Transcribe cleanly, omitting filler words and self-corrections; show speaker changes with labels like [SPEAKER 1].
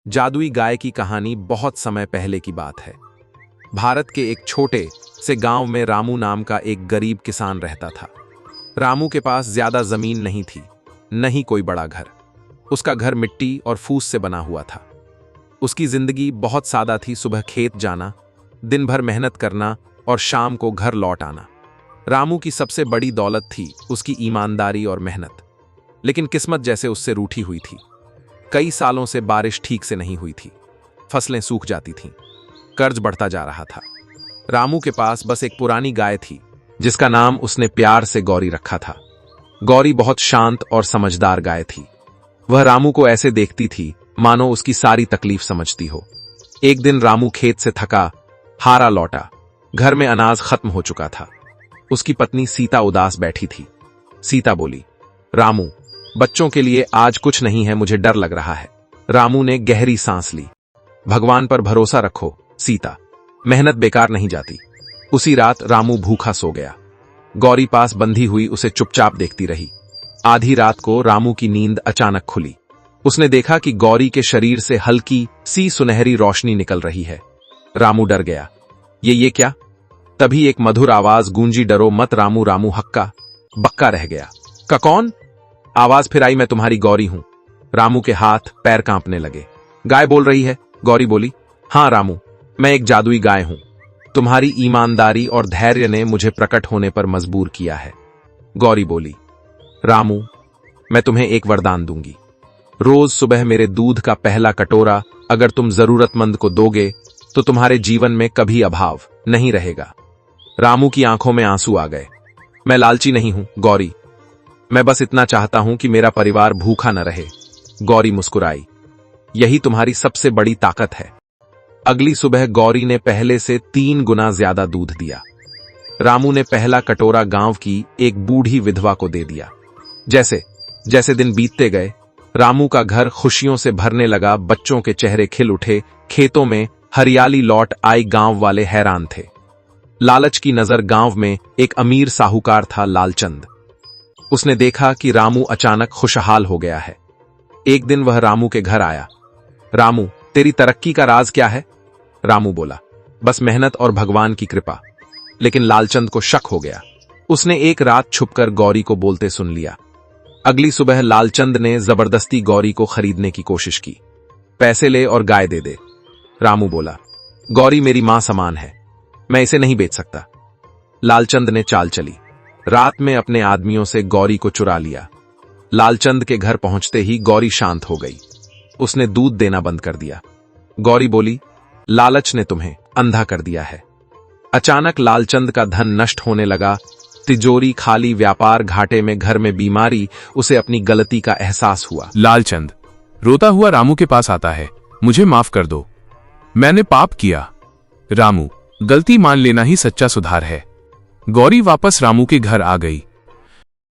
[SPEAKER 1] जादुई गाय की कहानी बहुत समय पहले की बात है। भारत के एक छोटे से गांव में रामू नाम का एक गरीब किसान रहता था। रामू के पास ज्यादा जमीन नहीं थी, न ही कोई बड़ा घर। उसका घर मिट्टी और फूस से बना हुआ था। उसकी जिंदगी बहुत सादा थी। सुबह खेत जाना, दिन भर मेहनत करना और शाम को घर लौट आना। रामू की सबसे बड़ी दौलत थी उसकी ईमानदारी और मेहनत। लेकिन किस्मत जैसे उससे रूठी हुई थी। कई सालों से बारिश ठीक से नहीं हुई थी, फसलें सूख जाती थीं, कर्ज बढ़ता जा रहा था। रामू के पास बस एक पुरानी गाय थी जिसका नाम उसने प्यार से गौरी रखा था। गौरी बहुत शांत और समझदार गाय थी। वह रामू को ऐसे देखती थी मानो उसकी सारी तकलीफ समझती हो। एक दिन रामू खेत से थका हारा लौटा। घर में अनाज खत्म हो चुका था। उसकी पत्नी सीता उदास बैठी थी। सीता बोली, रामू, बच्चों के लिए आज कुछ नहीं है, मुझे डर लग रहा है। रामू ने गहरी सांस ली। भगवान पर भरोसा रखो सीता, मेहनत बेकार नहीं जाती। उसी रात रामू भूखा सो गया। गौरी पास बंधी हुई उसे चुपचाप देखती रही। आधी रात को रामू की नींद अचानक खुली। उसने देखा कि गौरी के शरीर से हल्की सी सुनहरी रोशनी निकल रही है। रामू डर गया। ये क्या? तभी एक मधुर आवाज गूंजी, डरो मत रामू। रामू हक्का बक्का रह गया। का कौन? आवाज फिर आई, मैं तुम्हारी गौरी हूं। रामू के हाथ पैर कांपने लगे। गाय बोल रही है? गौरी बोली, हां रामू, मैं एक जादुई गाय हूं। तुम्हारी ईमानदारी और धैर्य ने मुझे प्रकट होने पर मजबूर किया है। गौरी बोली, रामू, मैं तुम्हें एक वरदान दूंगी। रोज सुबह मेरे दूध का पहला कटोरा अगर तुम जरूरतमंद को दोगे तो तुम्हारे जीवन में कभी अभाव नहीं रहेगा। रामू की आंखों में आंसू आ गए। मैं लालची नहीं हूं गौरी, मैं बस इतना चाहता हूं कि मेरा परिवार भूखा न रहे। गौरी मुस्कुराई, यही तुम्हारी सबसे बड़ी ताकत है। अगली सुबह गौरी ने पहले से 3 गुना ज्यादा दूध दिया। रामू ने पहला कटोरा गांव की एक बूढ़ी विधवा को दे दिया। जैसे जैसे दिन बीतते गए, रामू का घर खुशियों से भरने लगा। बच्चों के चेहरे खिल उठे, खेतों में हरियाली लौट आई। गांव वाले हैरान थे। लालच की नजर गांव में एक अमीर साहूकार था, लालचंद। उसने देखा कि रामू अचानक खुशहाल हो गया है। एक दिन वह रामू के घर आया। रामू, तेरी तरक्की का राज क्या है? रामू बोला, बस मेहनत और भगवान की कृपा। लेकिन लालचंद को शक हो गया। उसने एक रात छुपकर गौरी को बोलते सुन लिया। अगली सुबह लालचंद ने जबरदस्ती गौरी को खरीदने की कोशिश की। पैसे ले और गाय दे दे। रामू बोला, गौरी मेरी मां समान है, मैं इसे नहीं बेच सकता। लालचंद ने चाल चली। रात में अपने आदमियों से गौरी को चुरा लिया। लालचंद के घर पहुंचते ही गौरी शांत हो गई। उसने दूध देना बंद कर दिया। गौरी बोली, लालच ने तुम्हें अंधा कर दिया है। अचानक लालचंद का धन नष्ट होने लगा। तिजोरी खाली, व्यापार घाटे में, घर में बीमारी। उसे अपनी गलती का एहसास हुआ।
[SPEAKER 2] लालचंद रोता हुआ रामू के पास आता है, मुझे माफ कर दो, मैंने पाप किया। रामू, गलती मान लेना ही सच्चा सुधार है। गौरी वापस रामू के घर आ गई।